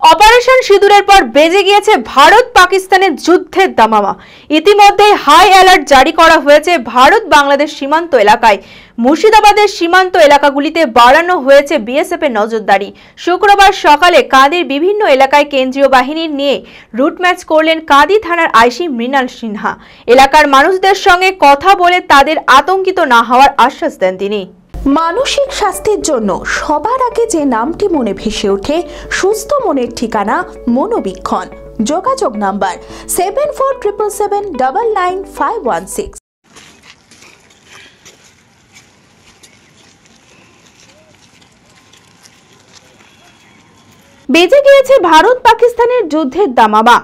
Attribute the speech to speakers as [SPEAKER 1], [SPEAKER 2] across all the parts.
[SPEAKER 1] Operation সিঁদুরের পর বেজে গিয়েছে ভারত পাকিস্তানের যুদ্ধের দামামা। ইতিমধ্যে হাই অ্যালার্ট জারি করা হয়েছে ভারত বাংলাদেশ সীমান্ত এলাকায়। মুর্শিদাবাদের সীমান্ত এলাকাগুলিতে বাড়ানো হয়েছে বিএসএফ এর নজরদারি। শুক্রবার সকালে কাঁদির বিভিন্ন এলাকায় কেন্দ্রীয় বাহিনীর নিয়ে রুট ম্যাচ করলেন কাঁদি থানার আইসি মৃণাল সিনহা। এলাকার মানুষদের সঙ্গে কথা বলে তাদের আতঙ্কিত না হওয়ার আশ্বাস দেন তিনি।
[SPEAKER 2] মানসিক স্বাস্থ্যের জন্য সবার আগে যে নামটি মনে ভেসে ওঠে, সুস্থ মনের ঠিকানা মনোবীক্ষণ। যোগাযোগ নাম্বার 7477799516।
[SPEAKER 1] বেজে গিয়েছে ভারত পাকিস্তানের যুদ্ধের দামামা।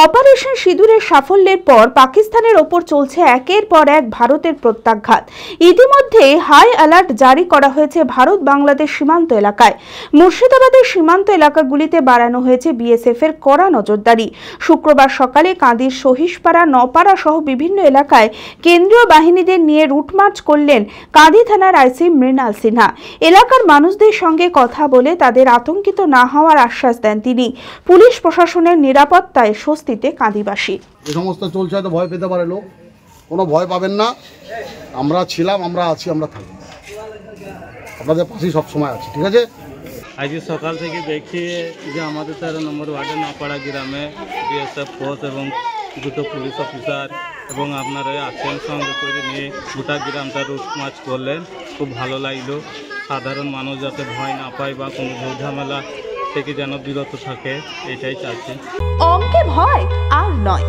[SPEAKER 1] অপারেশন সিঁদুরের সাফল্যের পর পাকিস্তানের ওপর চলছে একের পর এক ভারতের প্রত্যাঘাত। ইতিমধ্যে হাই অ্যালার্ট জারি করা হয়েছে ভারত বাংলাদেশ সীমান্ত এলাকায়। মুর্শিদাবাদের সীমান্ত এলাকাগুলিতে বাড়ানো হয়েছে বিএসএফ এর কড়া নজরদারি। শুক্রবার সকালে কাঁদির সহিসপাড়া, নপাড়া সহ বিভিন্ন এলাকায় কেন্দ্রীয় বাহিনীদের নিয়ে রুটমার্চ করলেন কাঁদি থানার আইসি মৃণাল সিনহা। এলাকার মানুষদের সঙ্গে কথা বলে তাদের আতঙ্কিত না হওয়ার আশ্বাস দেন তিনি। পুলিশ প্রশাসনের নিরাপত্তায় স্বস্তিতে কাঁদিবাসী।
[SPEAKER 3] এই সমস্ত চলছে, তো ভয় পেতে পারে লোক, কোনো ভয় পাবেন না। আমরা ছিলাম, আমরা আছি, আমরা থাকি, আপনাদের পাশেই সবসময় আছি, ঠিক আছে।
[SPEAKER 4] আজ সকাল থেকে দেখি যে আমাদের 13 নম্বর ওয়ার্ডের নপাড়া গ্রামে বিএসএফ ফোর্স এবং দুটো পুলিশ অফিসার এবং আপনারা আছেন সঙ্গে করে নিয়ে গোটা গ্রামটা রুট মার্চ করলেন। খুব ভালো লাগলো। সাধারণ মানুষ যাতে ভয় না পায় বা কোনো ঝামেলা থেকে যেন বিরত থাকে, এটাই চাচ্ছি।
[SPEAKER 2] অঙ্কে ভয় আর নয়।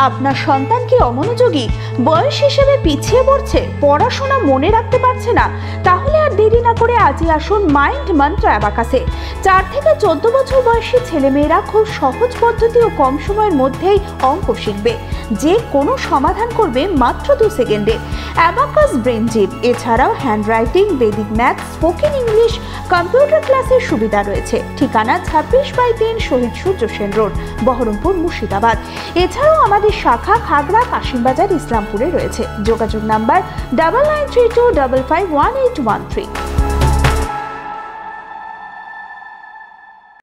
[SPEAKER 2] আপনার সন্তান কি অমনোযোগী, বয়স হিসেবে পিছিয়ে পড়ছে, পড়াশোনা মনে রাখতে পারছে না? তাহলে আর দেরি না করে আজই আসুন মাইন্ড মন্ত্র অ্যাবাকাসে। 4 থেকে 14 বছর বয়সী ছেলেমেয়েরা খুব সহজ পদ্ধতি ও কম সময়ের মধ্যেই অঙ্ক শিখবে, যে কোনো সমাধান করবে মাত্র 2 সেকেন্ডে। অ্যাবাকাস ব্রেন জিম, এছাড়াও handwriting, vedic math, spoken English, computer ক্লাসের সুবিধা রয়েছে। ঠিকানা 26/3 শহীদ সূর্য সেন রোড, বহরমপুর, মুর্শিদাবাদ। এছাড়াও আমাদের শাখা খাগড়া, কাশিমবাজার, ইসলামপুরে রয়েছে। যোগাযোগ নাম্বার 9932551813।